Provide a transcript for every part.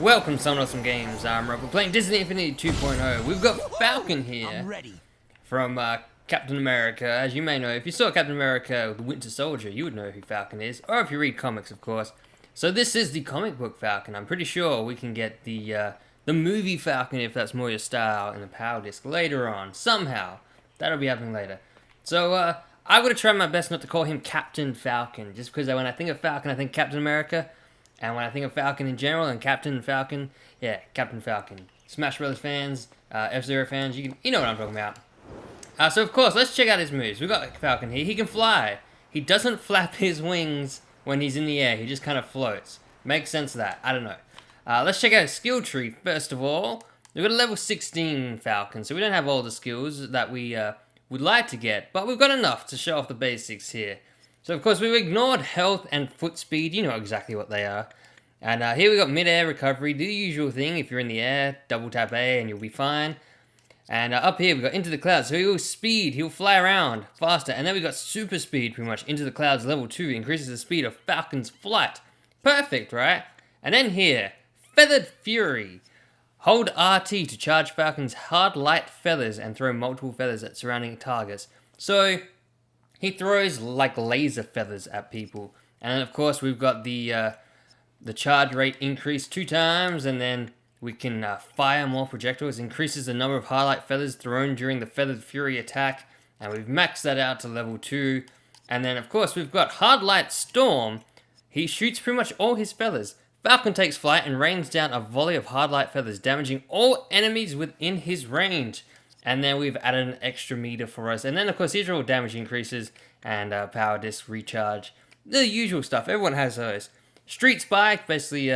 Welcome, Some Awesome Games. I'm Rob. We're playing Disney Infinity 2.0. We've got Falcon here from Captain America. As you may know, if you saw Captain America the Winter Soldier, you would know who Falcon is, or if you read comics, of course. So this is the comic book Falcon. I'm pretty sure we can get the movie Falcon, if that's more your style, in the Power Disc later on. Somehow. That'll be happening later. So, I'm going to try my best not to call him Captain Falcon, just because when I think of Falcon, I think Captain America. And when I think of Falcon in general and Captain Falcon, yeah, Captain Falcon. Smash Brothers fans, F-Zero fans, you know what I'm talking about. So of course, let's check out his moves. We've got Falcon here. He can fly. He doesn't flap his wings when he's in the air. He just kind of floats. Makes sense of that. I don't know. Let's check out his skill tree first of all. We've got a level 16 Falcon, so we don't have all the skills that we would like to get, but we've got enough to show off the basics here. So of course we've ignored health and foot speed, you know exactly what they are. And here we got Midair Recovery, the usual thing. If you're in the air, double tap A and you'll be fine. And up here we've got Into the Clouds, so he'll speed, he'll fly around faster. And then we've got Super Speed pretty much, Into the Clouds level 2, increases the speed of Falcon's flight. Perfect, right? And then here, Feathered Fury. Hold RT to charge Falcon's hard light feathers and throw multiple feathers at surrounding targets. So he throws like laser feathers at people. And of course we've got the charge rate increased 2 times, and then we can fire more projectiles. Increases the number of highlight feathers thrown during the Feathered Fury attack. And we've maxed that out to level 2. And then of course we've got Hard Light Storm. He shoots pretty much all his feathers. Falcon takes flight and rains down a volley of hard light feathers, damaging all enemies within his range. And then we've added an extra meter for us. And then, of course, these are all damage increases and power disc recharge. The usual stuff. Everyone has those. Street Spike, basically,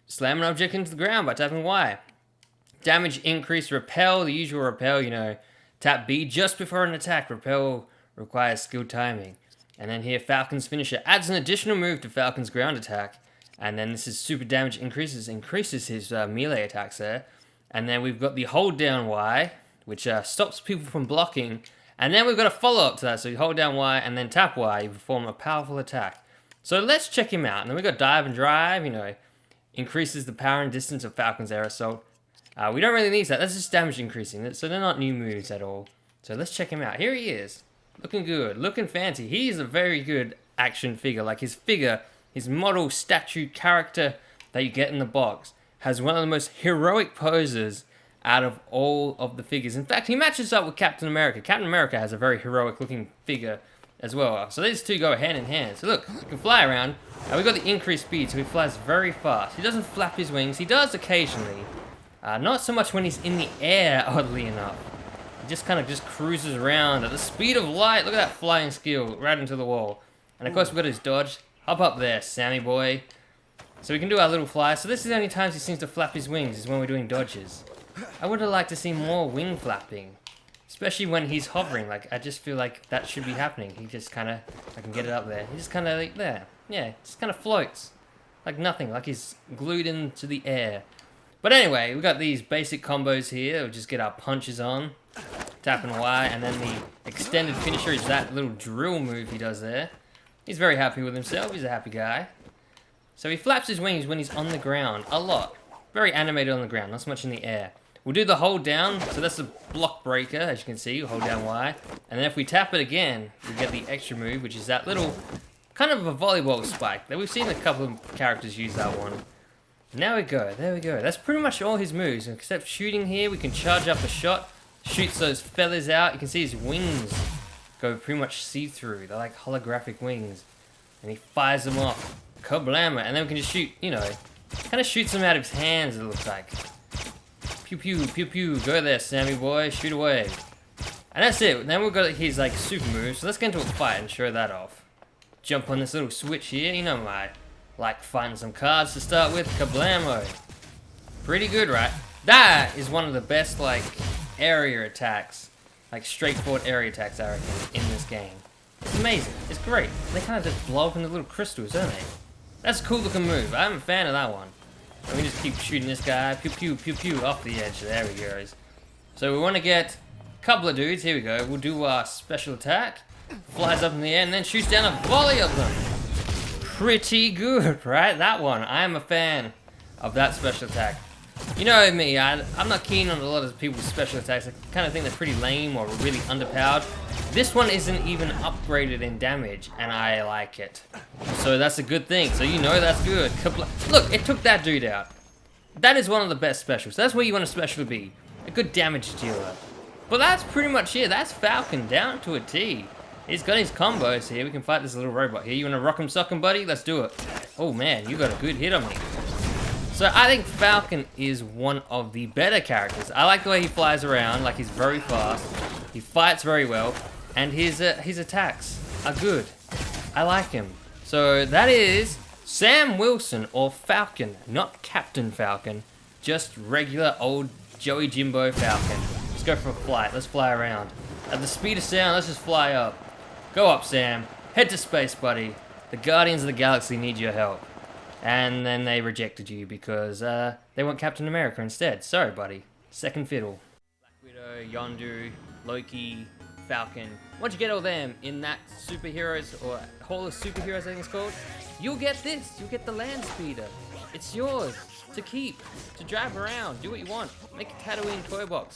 slam an object into the ground by tapping Y. Damage increase, repel, the usual repel, tap B just before an attack. Repel requires skill timing. And then here, Falcon's Finisher adds an additional move to Falcon's ground attack. And then this is super damage increases his melee attacks there. And then we've got the hold down Y, which stops people from blocking. And then we've got a follow-up to that. So you hold down Y and then tap Y, you perform a powerful attack. So let's check him out. And then we've got dive and drive, increases the power and distance of Falcon's air assault. We don't really need that. That's just damage increasing. So they're not new moves at all. So let's check him out. Here he is. Looking good. Looking fancy. He's a very good action figure. Like his figure, his model statue character that you get in the box has one of the most heroic poses out of all of the figures. In fact, he matches up with Captain America. Captain America has a very heroic looking figure as well. So these two go hand in hand. So look, he can fly around. And we've got the increased speed, so he flies very fast. He doesn't flap his wings. He does occasionally. Not so much when he's in the air, oddly enough. He just kind of just cruises around at the speed of light. Look at that flying skill right into the wall. And of course we've got his dodge. Hop up there, Sammy boy. So we can do our little fly. So this is the only times he seems to flap his wings, is when we're doing dodges. I would have liked to see more wing flapping. Especially when he's hovering. Like, I just feel like that should be happening. He just kind of, I can get it up there. He just kind of like there. Yeah, just kind of floats. Like nothing, like he's glued into the air. But anyway, we've got these basic combos here. We'll just get our punches on. Tap and Y, and then the extended finisher is that little drill move he does there. He's very happy with himself. He's a happy guy. So he flaps his wings when he's on the ground, a lot. Very animated on the ground, not so much in the air. We'll do the hold down, so that's the block breaker, as you can see, hold down Y. And then if we tap it again, we get the extra move, which is that little, kind of a volleyball spike. That we've seen a couple of characters use that one. Now we go, there we go. That's pretty much all his moves, except shooting here, we can charge up a shot, shoots those feathers out. You can see his wings go pretty much see-through. They're like holographic wings. And he fires them off. Kablamma, and then we can just shoot, kind of shoots them out of his hands, it looks like. Pew pew, pew pew, go there, Sammy boy, shoot away. And that's it, then we've got his, super moves, so let's get into a fight and show that off. Jump on this little switch here, I like fighting some cards to start with, Kablammo. Pretty good, right? That is one of the best, area attacks, straightforward area attacks, I reckon, in this game. It's amazing, it's great. They kind of just blow up into little crystals, don't they? That's a cool looking move. I'm a fan of that one. And we just keep shooting this guy. Pew pew pew pew off the edge. There he goes. So we want to get a couple of dudes. Here we go. We'll do our special attack. Flies up in the air and then shoots down a volley of them. Pretty good, right? That one. I am a fan. of that special attack. You know me, I'm not keen on a lot of people's special attacks. I kind of think they're pretty lame or really underpowered. This one isn't even upgraded in damage, and I like it. So that's a good thing. So you know that's good. Look, it took that dude out. That is one of the best specials. That's where you want a special to be. A good damage dealer. But that's pretty much it. That's Falcon down to a T. He's got his combos here. We can fight this little robot here. You want to rock him, sock him, buddy? Let's do it. Oh man, you got a good hit on me. So I think Falcon is one of the better characters. I like the way he flies around, like he's very fast. He fights very well, and his attacks are good. I like him. So that is Sam Wilson, or Falcon, not Captain Falcon, just regular old Joey Jimbo Falcon. Let's go for a flight. Let's fly around. At the speed of sound, let's just fly up. Go up, Sam. Head to space, buddy. The Guardians of the Galaxy need your help. And then they rejected you because they want Captain America instead. Sorry, buddy. Second fiddle. Black Widow, Yondu, Loki, Falcon. Once you get all them in that superheroes, or Hall of Superheroes I think it's called, you'll get this. You'll get the land speeder. It's yours to keep, to drive around, do what you want. Make a Tatooine toy box.